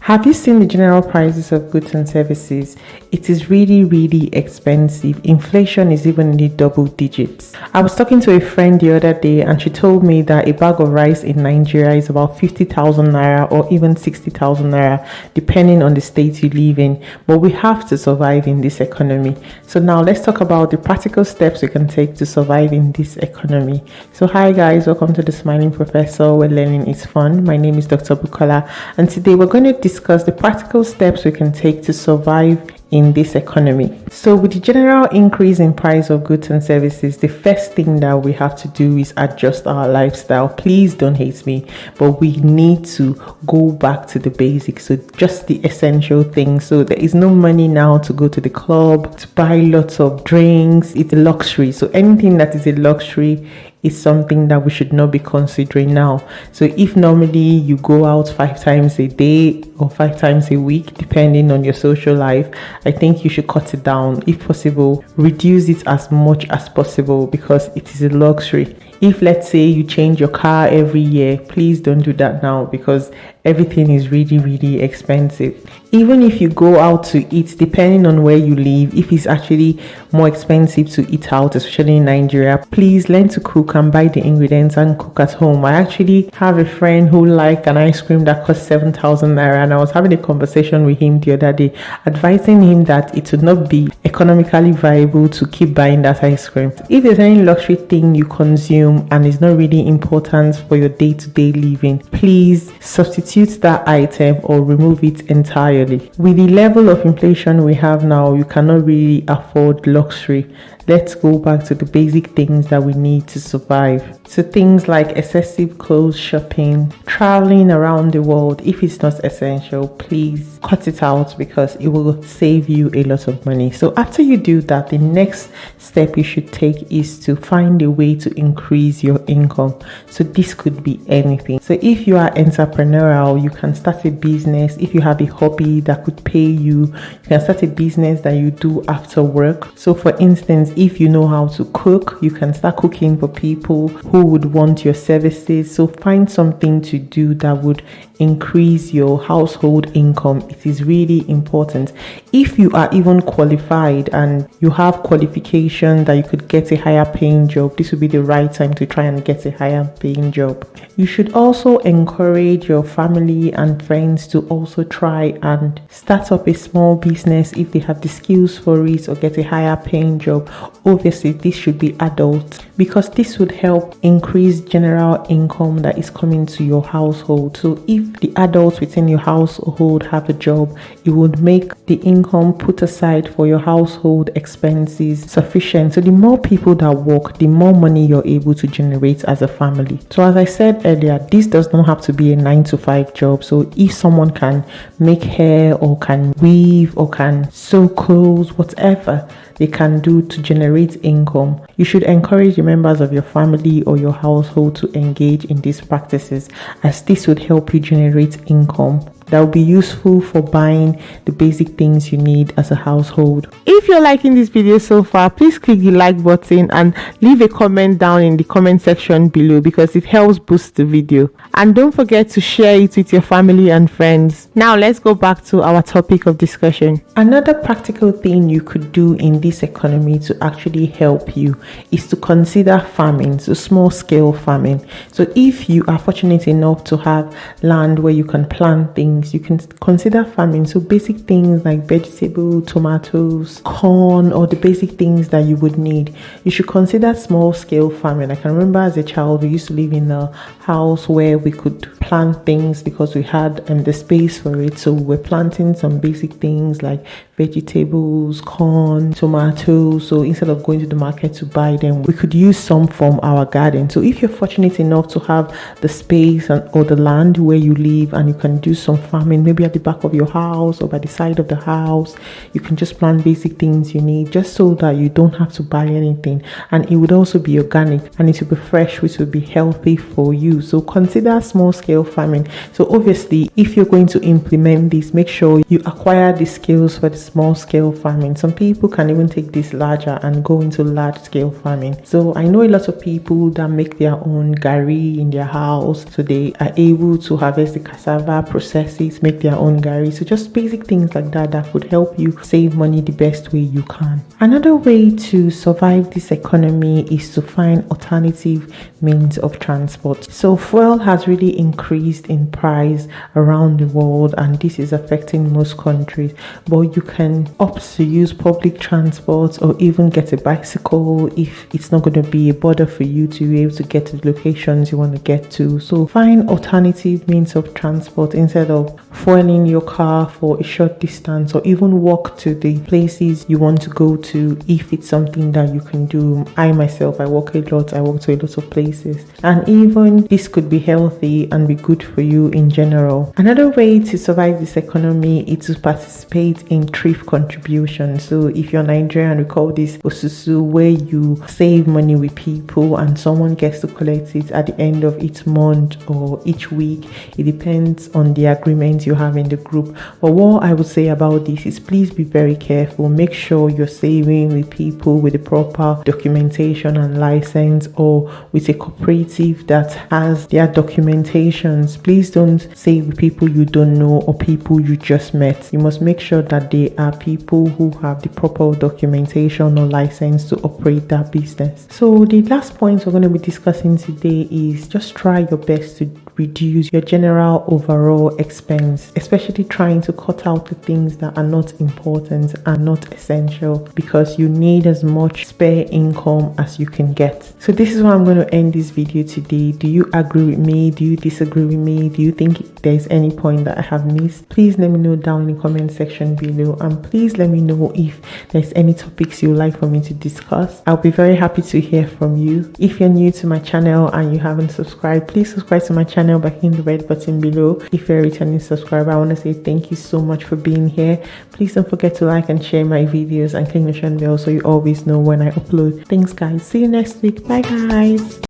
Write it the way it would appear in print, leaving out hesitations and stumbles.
Have you seen the general prices of goods and services? It is really expensive. Inflation is even in the double digits. I was talking to a friend the other day and she told me that a bag of rice in Nigeria is about 50,000 naira or even 60,000 naira, depending on the state you live in. But we have to survive in this economy. So now let's talk about the practical steps we can take to survive in this economy. So hi guys, welcome to The Smiling Professor, where learning is fun. My name is Dr. Bukola, and today we're going to discuss the practical steps we can take to survive in this economy. So with the general increase in price of goods and services, the first thing that we have to do is adjust our lifestyle. Please don't hate me, but we need to go back to the basics. So just the essential things. So there is no money now to go to the club, to buy lots of drinks. It's a luxury. So anything that is a luxury is something that we should not be considering now. So if normally you go out 5 times a day or 5 times a week, depending on your social life, I think you should cut it down. If possible, reduce it as much as possible because it is a luxury. If let's say you change your car every year, please don't do that now because everything is really expensive. Even if you go out to eat, depending on where you live, if it's actually more expensive to eat out, especially in Nigeria, please learn to cook and buy the ingredients and cook at home. I actually have a friend who liked an ice cream that cost 7,000 naira, and I was having a conversation with him the other day, advising him that it would not be economically viable to keep buying that ice cream. If there's any luxury thing you consume and it's not really important for your day-to-day living, please substitute that item or remove it entirely. With the level of inflation we have now, you cannot really afford luxury. Let's go back to the basic things that we need to survive. So things like excessive clothes shopping, traveling around the world, if it's not essential, please cut it out because it will save you a lot of money. So after you do that, the next step you should take is to find a way to increase your income. So this could be anything. So if you are entrepreneurial, you can start a business. If you have a hobby that could pay you, you can start a business that you do after work. So for instance, if you know how to cook, you can start cooking for people who would want your services. So find something to do that would increase your household income. It is really important. If you are even qualified and you have qualification that you could get a higher paying job, this would be the right time to try and get a higher paying job. You should also encourage your family and friends to also try and start up a small business if they have the skills for it, or get a higher paying job. Obviously, this should be adults because this would help increase general income that is coming to your household. So if the adults within your household have a job, it would make the income put aside for your household expenses sufficient. So the more people that work, the more money you're able to generate as a family. So as I said earlier, this does not have to be a 9-to-5 job. So if someone can make hair or can weave or can sew clothes, whatever they can do to generate income, you should encourage the members of your family or your household to engage in these practices, as this would help you generate income that will be useful for buying the basic things you need as a household. If you're liking this video so far, please click the like button and leave a comment down in the comment section below because it helps boost the video. And don't forget to share it with your family and friends. Now let's go back to our topic of discussion. Another practical thing you could do in this economy to actually help you is to consider farming, so small scale farming. So if you are fortunate enough to have land where you can plant things, you can consider farming. So basic things like vegetable, tomatoes, corn, or the basic things that you would need. You should consider small scale farming. I can remember as a child, we used to live in a house where we could plant things because we had the space for it. So we're planting some basic things like vegetables, corn, tomatoes. So instead of going to the market to buy them, we could use some from our garden. So if you're fortunate enough to have the space or the land where you live and you can do some farming, maybe at the back of your house or by the side of the house, you can just plant basic things you need just so that you don't have to buy anything, and it would also be organic and it will be fresh, which will be healthy for you. So consider small scale scale farming. So obviously, if you're going to implement this, make sure you acquire the skills for the small scale farming. Some people can even take this larger and go into large scale farming. So I know a lot of people that make their own gari in their house, so they are able to harvest the cassava, process it, make their own gari. So just basic things like that could help you save money the best way you can. Another way to survive this economy is to find alternative means of transport. So fuel has really increased in price around the world, and this is affecting most countries, but you can opt to use public transport or even get a bicycle if it's not going to be a bother for you to be able to get to the locations you want to get to. So find alternative means of transport instead of fueling your car for a short distance, or even walk to the places you want to go to if it's something that you can do. I myself, I walk a lot, I walk to a lot of places, and even this could be healthy and be good for you in general. Another way to survive this economy is to participate in thrift contributions. So if you're Nigerian, we call this osusu, where you save money with people and someone gets to collect it at the end of each month or each week. It depends on the agreement you have in the group. But what I would say about this is, please be very careful. Make sure you're saving with people with the proper documentation and license, or with a cooperative that has their documentations. Please don't save with people you don't know or people you just met. You must make sure that they are people who have the proper documentation or license to operate that business. So the last point we're going to be discussing today is just try your best to reduce your general overall expense, especially trying to cut out the things that are not important and not essential, because you need as much spare income as you can get. So this is why I'm going to end this video today. Do you agree with me? Do you disagree with me? Do you think there's any point that I have missed? Please let me know down in the comment section below, and please let me know if there's any topics you'd like for me to discuss. I'll be very happy to hear from you. If you're new to my channel and you haven't subscribed, please subscribe to my channel by hitting the red button below. If you're a returning subscriber, I want to say thank you so much for being here. Please don't forget to like and share my videos and click the notification bell so you always know when I upload. Thanks guys, see you next week. Bye guys.